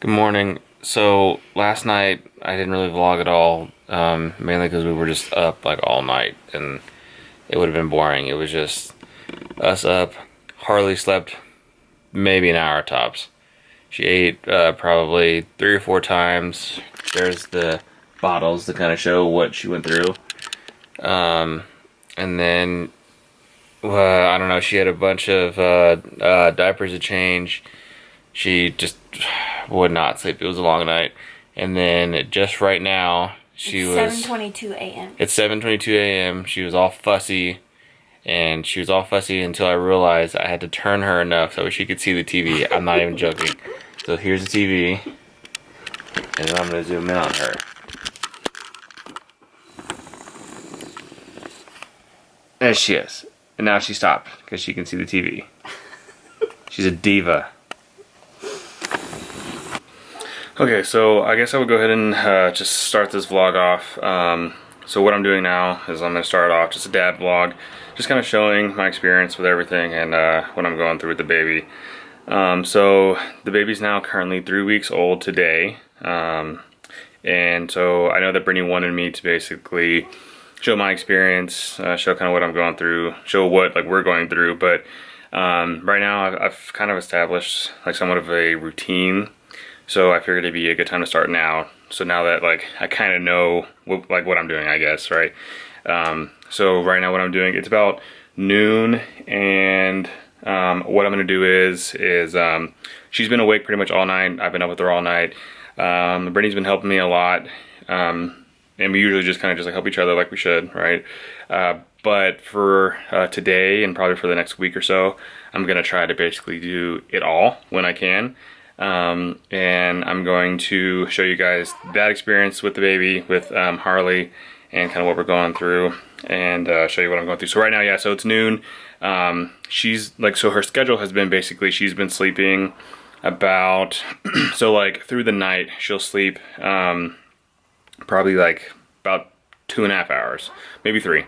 Good morning. So last night I didn't really vlog at all, mainly because we were just up like all night, and it would have been boring. It was just us up. Harley slept maybe an hour tops. She ate probably 3 or 4 times. There's the bottles to kind of show what she went through. And then I don't know. She had a bunch of diapers to change. She just would not sleep. It was a long night. And then just right now, It's 7:22 a.m. It's 7:22 a.m. She was all fussy, and she was all fussy until I realized I had to turn her enough so she could see the TV. I'm not even joking. So here's the TV, and then I'm gonna zoom in on her. There she is. And now she stopped because she can see the TV. She's a diva. Okay, so I guess I would go ahead and just start this vlog off. So what I'm doing now is I'm going to start off just a dad vlog, just kind of showing my experience with everything and what I'm going through with the baby. So the baby's now currently 3 weeks old today, and so I know that Brittany wanted me to basically show my experience, show kind of what I'm going through, show what like we're going through. But right now I've kind of established like somewhat of a routine. So I figured it'd be a good time to start now. So now that like I kind of know what I'm doing, I guess, right? So right now what I'm doing, it's about noon, and what I'm gonna do is she's been awake pretty much all night. I've been up with her all night. Brittany's been helping me a lot, and we usually just kind of like help each other like we should, right? But for today and probably for the next week or so, I'm gonna try to basically do it all when I can. And I'm going to show you guys that experience with the baby, with Harley, and kind of what we're going through, and show you what I'm going through. So right now, yeah, so it's noon. She's like, so her schedule has been basically, she's been sleeping about, so like through the night, she'll sleep probably like about 2.5 hours, maybe 3.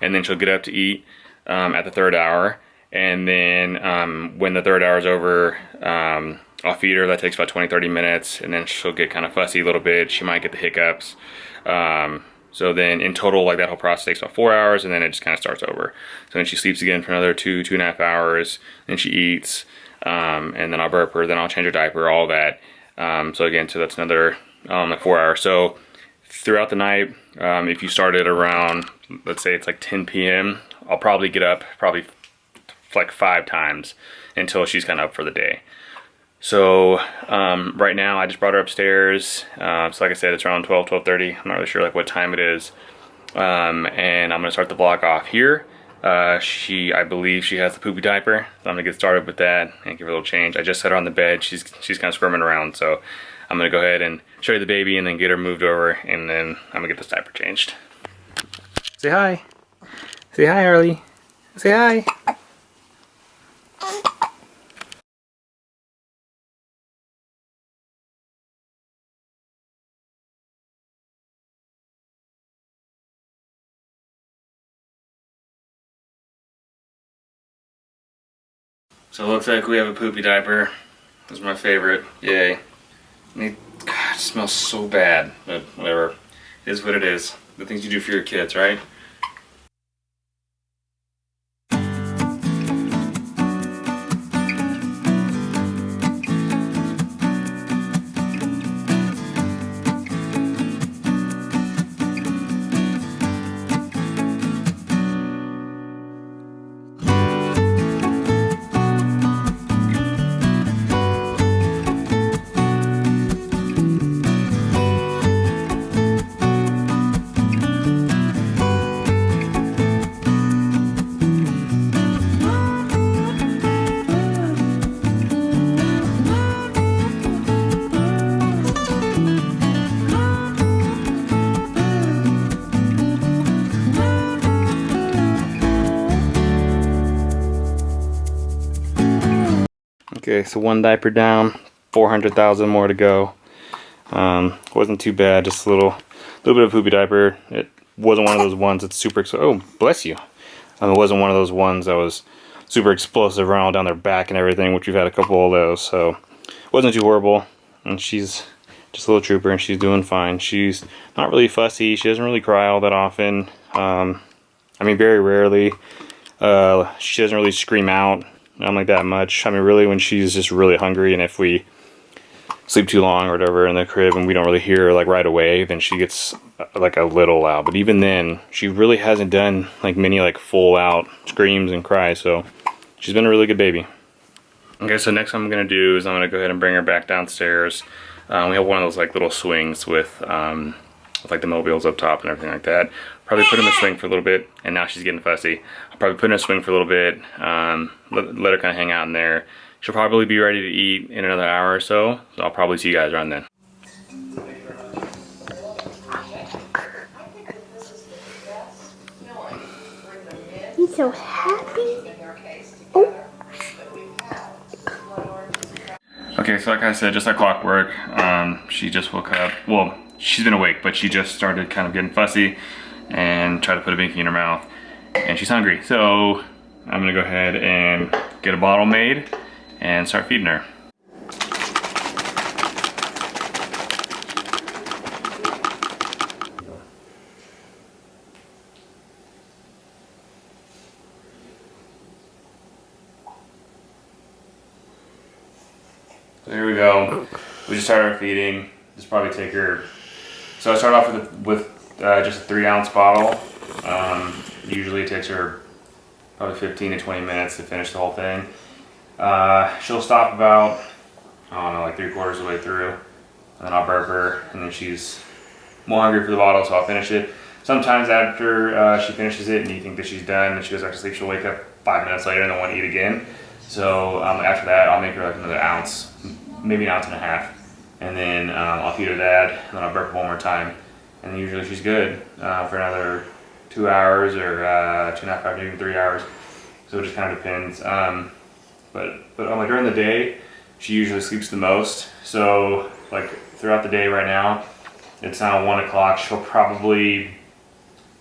And then she'll get up to eat at the 3rd hour. And then when the 3rd hour is over, I'll feed her. That takes about 20-30 minutes, and then she'll get kind of fussy a little bit. She might get the hiccups. So then in total, like that whole process takes about 4 hours, and then it just kind of starts over. So then she sleeps again for another 2.5 hours, then she eats, and then I'll burp her, then I'll change her diaper, all that. So again, so that's another like 4 hours. So throughout the night, if you started around, let's say it's like 10 p.m., I'll probably get up probably like 5 times until she's kind of up for the day. So right now I just brought her upstairs. So like I said, it's around 12:30. I'm not really sure like what time it is. And I'm gonna start the vlog off here. I believe she has the poopy diaper, so I'm gonna get started with that and give her a little change. I just set her on the bed. She's kind of squirming around, so I'm gonna go ahead and show you the baby and then get her moved over, and then I'm gonna get this diaper changed. Say hi. Say hi, Harley. Say hi. So it looks like we have a poopy diaper. This is my favorite. Yay. God, it smells so bad, but whatever. It is what it is. The things you do for your kids, right? Okay, so 1 diaper down, 400,000 more to go. Wasn't too bad, just a little bit of poopy diaper. It wasn't one of those ones that's super, oh, bless you. It wasn't one of those ones that was super explosive, running all down their back and everything, which we've had a couple of those, so it wasn't too horrible. and she's just a little trooper, and she's doing fine. She's not really fussy. She doesn't really cry all that often. I mean, very rarely. She doesn't really scream out, not like that much. I mean, really, when she's just really hungry, and if we sleep too long or whatever in the crib and we don't really hear her like right away, then she gets like a little loud. But even then, she really hasn't done like many like full out screams and cries, so she's been a really good baby. Okay, so next I'm gonna do is I'm gonna go ahead and bring her back downstairs. We have one of those like little swings with like the mobiles up top and everything like that. Probably put her in the swing for a little bit, and now she's getting fussy. I'll probably put her in a swing for a little bit, let her kind of hang out in there. She'll probably be ready to eat in another hour or so, so I'll probably see you guys around then. He's so happy. Oh. Okay, so like I said, just like clockwork, she just woke up. Well, she's been awake, but she just started kind of getting fussy and tried to put a binky in her mouth, and she's hungry. So I'm gonna go ahead and get a bottle made and start feeding her. So here we go. We just started our feeding. Just probably take her. So I start off with just a 3-ounce bottle. Usually it takes her probably 15 to 20 minutes to finish the whole thing. She'll stop about, I don't know, like 3/4 of the way through, and then I'll burp her, and then she's more hungry for the bottle, so I'll finish it. Sometimes after she finishes it and you think that she's done and she goes back to sleep, she'll wake up 5 minutes later and then want to eat again. So after that, I'll make her like another ounce, maybe an ounce and a half, and then I'll feed her that, and then I'll burp her one more time, and usually she's good for another 2 hours or 2.5 hours, even 3 hours. So it just kind of depends. But during the day, she usually sleeps the most. So like throughout the day right now, it's now 1 o'clock. She'll probably,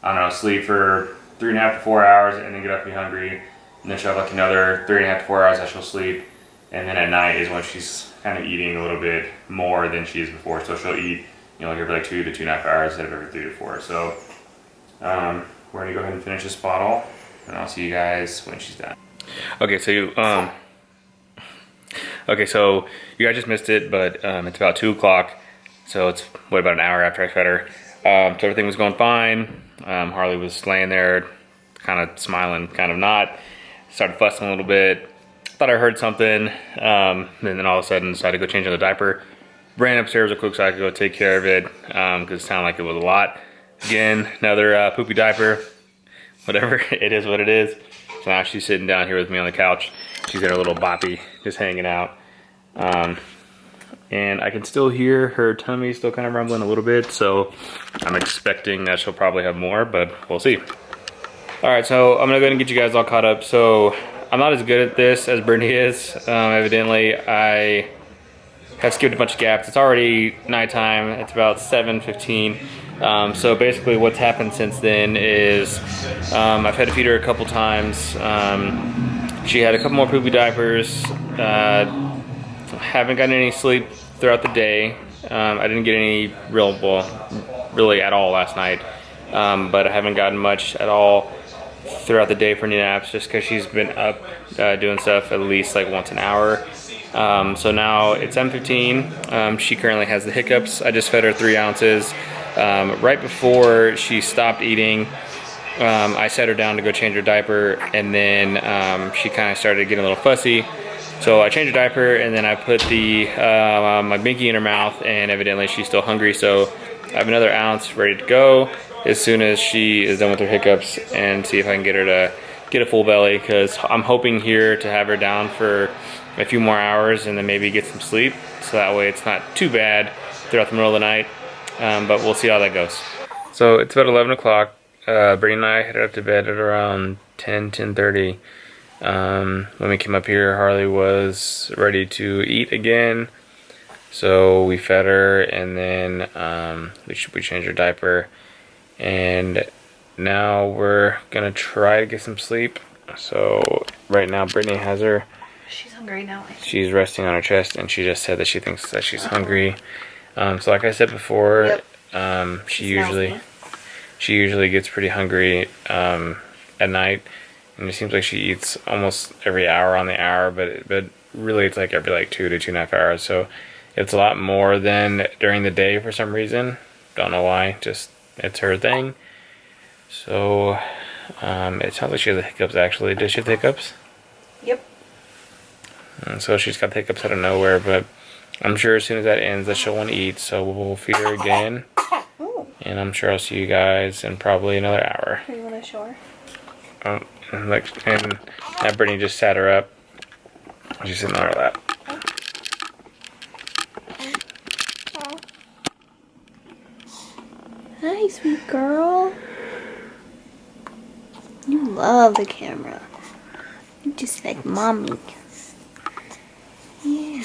I don't know, sleep for 3.5 to 4 hours and then get up and be hungry. And then she'll have like another 3.5 to 4 hours that she'll sleep. And then at night is when she's kind of eating a little bit more than she is before. So she'll eat, you know, like every like 2 to 2.5 hours instead of every 3 to 4. So we're gonna go ahead and finish this bottle, and I'll see you guys when she's done. Okay, so you guys just missed it, but it's about 2 o'clock, so it's about an hour after I fed her. So everything was going fine. Harley was laying there, kind of smiling, kind of not. Started fussing a little bit. Thought I heard something, and then all of a sudden decided to go change on the diaper. Ran upstairs real quick so I could go take care of it, because it sounded like it was a lot. Again, another poopy diaper. Whatever, it is what it is. So now she's sitting down here with me on the couch. She's got her little boppy just hanging out. And I can still hear her tummy still kind of rumbling a little bit, so I'm expecting that she'll probably have more, but we'll see. Alright, so I'm gonna go ahead and get you guys all caught up. So I'm not as good at this as Brittany is. Evidently, I have skipped a bunch of gaps. It's already nighttime. It's about 7:15. So basically what's happened since then is I've had to feed her a couple times. She had a couple more poopy diapers. Haven't gotten any sleep throughout the day. I didn't get any really at all last night. But I haven't gotten much at all throughout the day for any naps, just because she's been up doing stuff at least like once an hour. So now it's 7:15. She currently has the hiccups. I just fed her 3 ounces. Right before she stopped eating, I set her down to go change her diaper, and then she kind of started getting a little fussy. So I changed her diaper, and then I put my binky in her mouth, and evidently she's still hungry. So I have another ounce ready to go as soon as she is done with her hiccups, and see if I can get her to get a full belly, because I'm hoping here to have her down for a few more hours and then maybe get some sleep, so that way it's not too bad throughout the middle of the night. But we'll see how that goes. So it's about 11 o'clock. Brittany and I headed up to bed at around 10:30. When we came up here, Harley was ready to eat again. So we fed her, and then we changed her diaper. And now we're gonna try to get some sleep. So right now Brittany has her She's hungry now. She's resting on her chest, and she just said that she thinks that she's hungry. So like I said before, she usually gets pretty hungry at night, and it seems like she eats almost every hour on the hour, but really it's like every like 2 to 2.5 hours. So it's a lot more than during the day for some reason. Don't know why. Just it's her thing. So it sounds like she has the hiccups actually. Does she have the hiccups? Yep. And so she's got the hiccups out of nowhere, but I'm sure as soon as that ends that she'll want to eat, so we'll feed her again. And I'm sure I'll see you guys in probably another hour. You want to show her? And now Brittany just sat her up. She's sitting on her lap. Hi, sweet girl. You love the camera. You're just like mommy. Yeah.